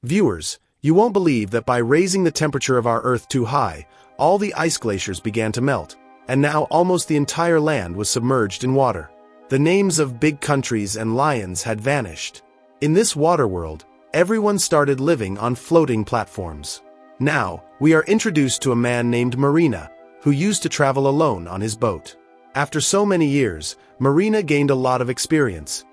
Viewers, you won't believe that by raising the temperature of our Earth too high, all the ice glaciers began to melt, and now almost the entire land was submerged in water. The names of big countries and lions had vanished. In this water world, everyone started living on floating platforms. Now, we are introduced to a man named Marina, who used to travel alone on his boat. After so many years, Marina gained a lot of experience.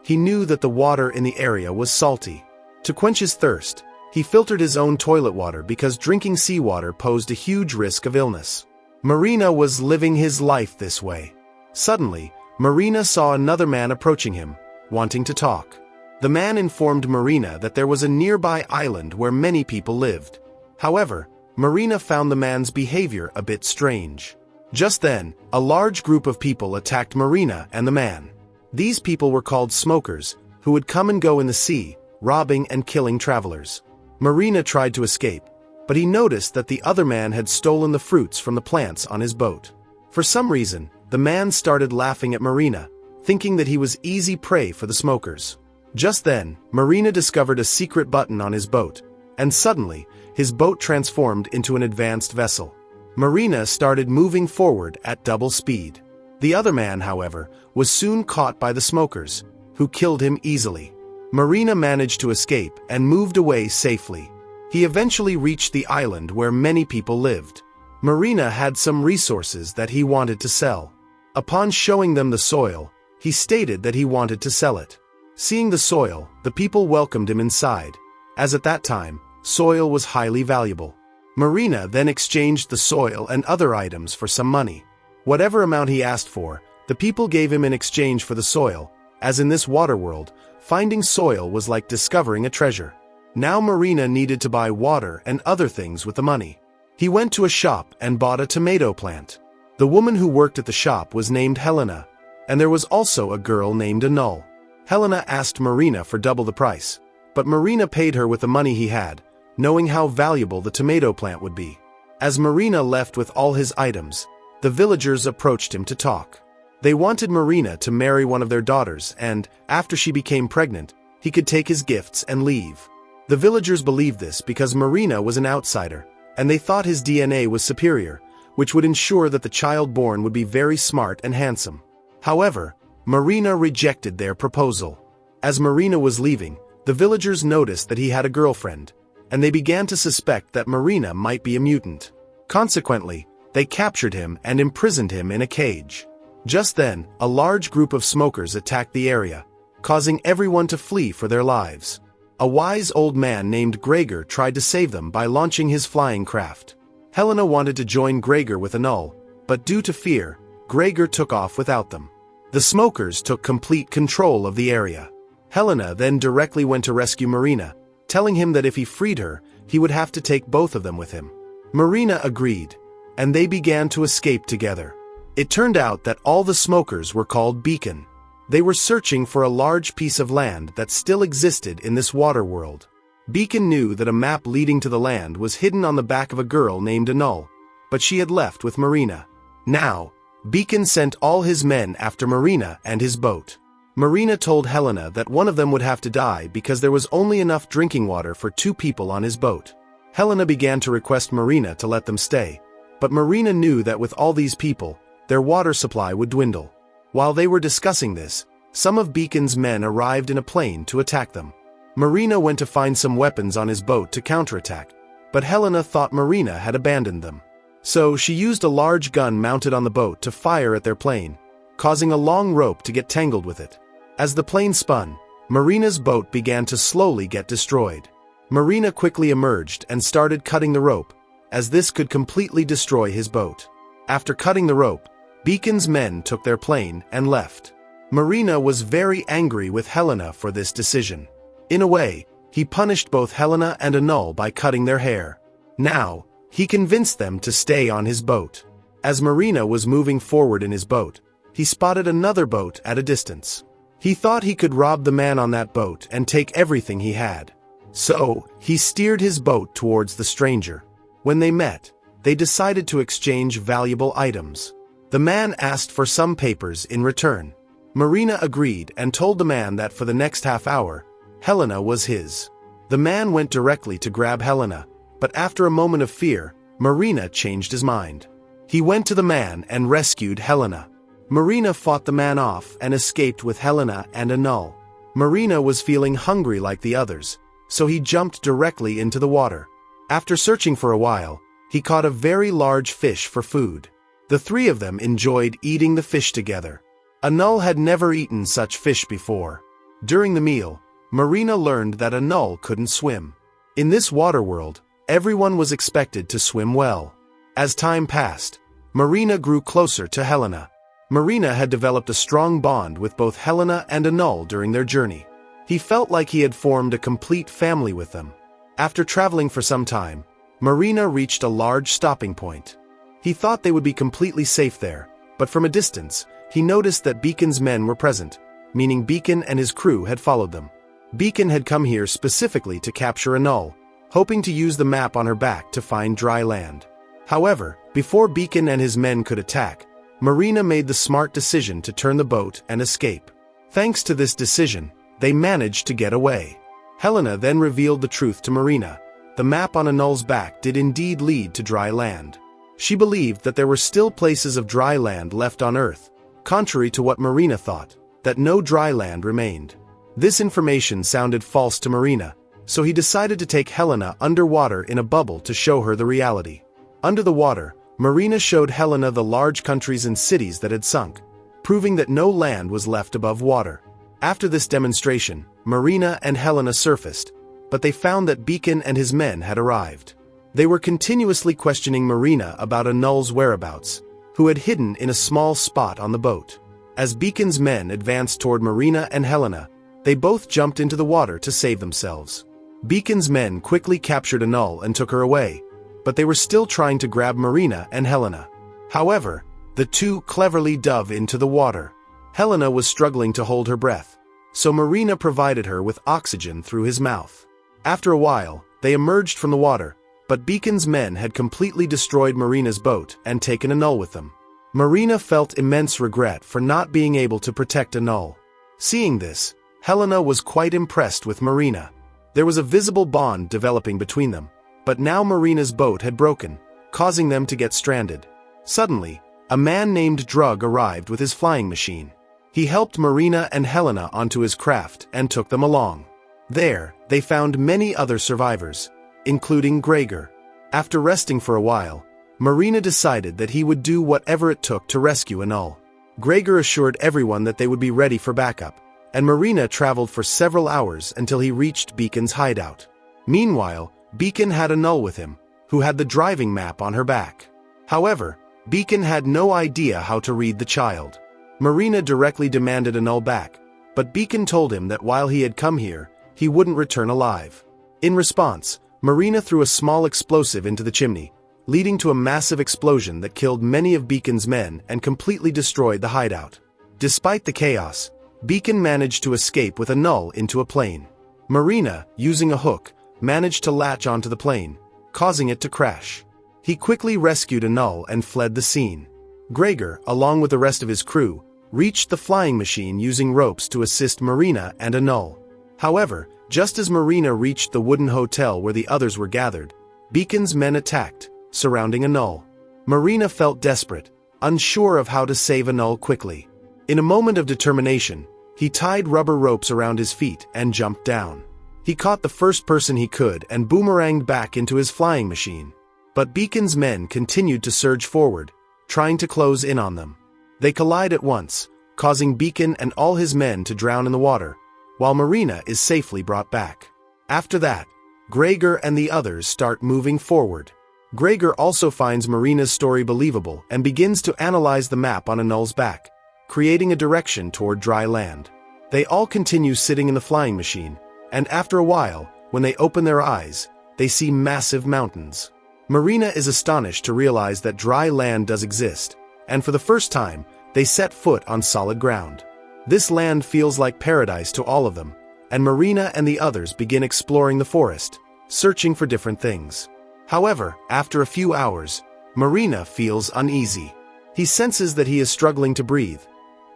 He knew that the water in the area was salty. To quench his thirst, he filtered his own toilet water because drinking seawater posed a huge risk of illness. Marina was living his life this way. Suddenly, Marina saw another man approaching him, wanting to talk. The man informed Marina that there was a nearby island where many people lived. However, Marina found the man's behavior a bit strange. Just then, a large group of people attacked Marina and the man. These people were called smokers, who would come and go in the sea, robbing and killing travelers. Marina tried to escape, but he noticed that the other man had stolen the fruits from the plants on his boat. For some reason, the man started laughing at Marina, thinking that he was easy prey for the smokers. Just then, Marina discovered a secret button on his boat, and suddenly, his boat transformed into an advanced vessel. Marina started moving forward at double speed. The other man, however, was soon caught by the smokers, who killed him easily. Marina managed to escape and moved away safely. He eventually reached the island where many people lived. Marina had some resources that he wanted to sell. Upon showing them the soil, he stated that he wanted to sell it. Seeing the soil, the people welcomed him inside, as at that time, soil was highly valuable. Marina then exchanged the soil and other items for some money. Whatever amount he asked for, the people gave him in exchange for the soil, as in this water world, finding soil was like discovering a treasure. Now Marina needed to buy water and other things with the money. He went to a shop and bought a tomato plant. The woman who worked at the shop was named Helena, and there was also a girl named Enola. Helena asked Marina for double the price, but Marina paid her with the money he had, knowing how valuable the tomato plant would be. As Marina left with all his items, the villagers approached him to talk. They wanted Marina to marry one of their daughters and, after she became pregnant, he could take his gifts and leave. The villagers believed this because Marina was an outsider, and they thought his DNA was superior, which would ensure that the child born would be very smart and handsome. However, Marina rejected their proposal. As Marina was leaving, the villagers noticed that he had a girlfriend, and they began to suspect that Marina might be a mutant. Consequently, they captured him and imprisoned him in a cage. Just then, a large group of smokers attacked the area, causing everyone to flee for their lives. A wise old man named Gregor tried to save them by launching his flying craft. Helena wanted to join Gregor with Enola, but due to fear, Gregor took off without them. The smokers took complete control of the area. Helena then directly went to rescue Marina, telling him that if he freed her, he would have to take both of them with him. Marina agreed, and they began to escape together. It turned out that all the smokers were called Beacon. They were searching for a large piece of land that still existed in this water world. Beacon knew that a map leading to the land was hidden on the back of a girl named Enola, but she had left with Marina. Now, Beacon sent all his men after Marina and his boat. Marina told Helena that one of them would have to die because there was only enough drinking water for 2 people on his boat. Helena began to request Marina to let them stay, but Marina knew that with all these people, their water supply would dwindle. While they were discussing this, some of Beacon's men arrived in a plane to attack them. Marina went to find some weapons on his boat to counterattack, but Helena thought Marina had abandoned them. So she used a large gun mounted on the boat to fire at their plane, causing a long rope to get tangled with it. As the plane spun, Marina's boat began to slowly get destroyed. Marina quickly emerged and started cutting the rope, as this could completely destroy his boat. After cutting the rope, Beacon's men took their plane and left. Marina was very angry with Helena for this decision. In a way, he punished both Helena and Enola by cutting their hair. Now, he convinced them to stay on his boat. As Marina was moving forward in his boat, he spotted another boat at a distance. He thought he could rob the man on that boat and take everything he had. So, he steered his boat towards the stranger. When they met, they decided to exchange valuable items. The man asked for some papers in return. Marina agreed and told the man that for the next half hour, Helena was his. The man went directly to grab Helena, but after a moment of fear, Marina changed his mind. He went to the man and rescued Helena. Marina fought the man off and escaped with Helena and Enola. Marina was feeling hungry like the others, so he jumped directly into the water. After searching for a while, he caught a very large fish for food. The three of them enjoyed eating the fish together. Enola had never eaten such fish before. During the meal, Marina learned that Enola couldn't swim. In this water world, everyone was expected to swim well. As time passed, Marina grew closer to Helena. Marina had developed a strong bond with both Helena and Enola during their journey. He felt like he had formed a complete family with them. After traveling for some time, Marina reached a large stopping point. He thought they would be completely safe there, but from a distance, he noticed that Beacon's men were present, meaning Beacon and his crew had followed them. Beacon had come here specifically to capture Enola, hoping to use the map on her back to find dry land. However, before Beacon and his men could attack, Marina made the smart decision to turn the boat and escape. Thanks to this decision, they managed to get away. Helena then revealed the truth to Marina. The map on Enola's back did indeed lead to dry land. She believed that there were still places of dry land left on Earth, contrary to what Marina thought, that no dry land remained. This information sounded false to Marina, so he decided to take Helena underwater in a bubble to show her the reality. Under the water, Marina showed Helena the large countries and cities that had sunk, proving that no land was left above water. After this demonstration, Marina and Helena surfaced, but they found that Beacon and his men had arrived. They were continuously questioning Marina about Enola's whereabouts, who had hidden in a small spot on the boat. As Beacon's men advanced toward Marina and Helena, they both jumped into the water to save themselves. Beacon's men quickly captured Enola and took her away, but they were still trying to grab Marina and Helena. However, the two cleverly dove into the water. Helena was struggling to hold her breath, so Marina provided her with oxygen through his mouth. After a while, they emerged from the water, but Beacon's men had completely destroyed Marina's boat and taken Enola with them. Marina felt immense regret for not being able to protect Enola. Seeing this, Helena was quite impressed with Marina. There was a visible bond developing between them, but now Marina's boat had broken, causing them to get stranded. Suddenly, a man named Drug arrived with his flying machine. He helped Marina and Helena onto his craft and took them along. There, they found many other survivors, including Gregor. After resting for a while, Marina decided that he would do whatever it took to rescue Enola. Gregor assured everyone that they would be ready for backup, and Marina traveled for several hours until he reached Beacon's hideout. Meanwhile, Beacon had Enola with him, who had the driving map on her back. However, Beacon had no idea how to read the child. Marina directly demanded Enola back, but Beacon told him that while he had come here, he wouldn't return alive. In response, Marina threw a small explosive into the chimney, leading to a massive explosion that killed many of Beacon's men and completely destroyed the hideout. Despite the chaos, Beacon managed to escape with Enola into a plane. Marina, using a hook, managed to latch onto the plane, causing it to crash. He quickly rescued Enola and fled the scene. Gregor, along with the rest of his crew, reached the flying machine using ropes to assist Marina and Enola. However, just as Marina reached the wooden hotel where the others were gathered, Beacon's men attacked, surrounding Enola. Marina felt desperate, unsure of how to save Enola quickly. In a moment of determination, he tied rubber ropes around his feet and jumped down. He caught the first person he could and boomeranged back into his flying machine. But Beacon's men continued to surge forward, trying to close in on them. They collide at once, causing Beacon and all his men to drown in the water, while Marina is safely brought back. After that, Gregor and the others start moving forward. Gregor also finds Marina's story believable and begins to analyze the map on Enola's back, creating a direction toward dry land. They all continue sitting in the flying machine, and after a while, when they open their eyes, they see massive mountains. Marina is astonished to realize that dry land does exist, and for the first time, they set foot on solid ground. This land feels like paradise to all of them, and Marina and the others begin exploring the forest, searching for different things. However, after a few hours, Marina feels uneasy. He senses that he is struggling to breathe.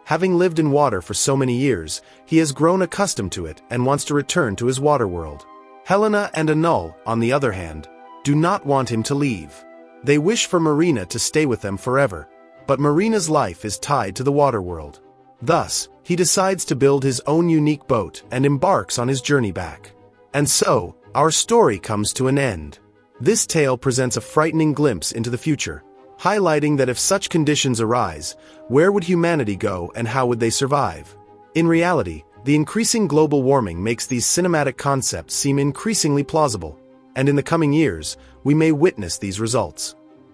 Having lived in water for so many years, he has grown accustomed to it and wants to return to his water world. Helena and Enola, on the other hand, do not want him to leave. They wish for Marina to stay with them forever, but Marina's life is tied to the water world. Thus, he decides to build his own unique boat and embarks on his journey back. And so, our story comes to an end. This tale presents a frightening glimpse into the future, highlighting that if such conditions arise, where would humanity go and how would they survive? In reality, the increasing global warming makes these cinematic concepts seem increasingly plausible, and in the coming years, we may witness these results.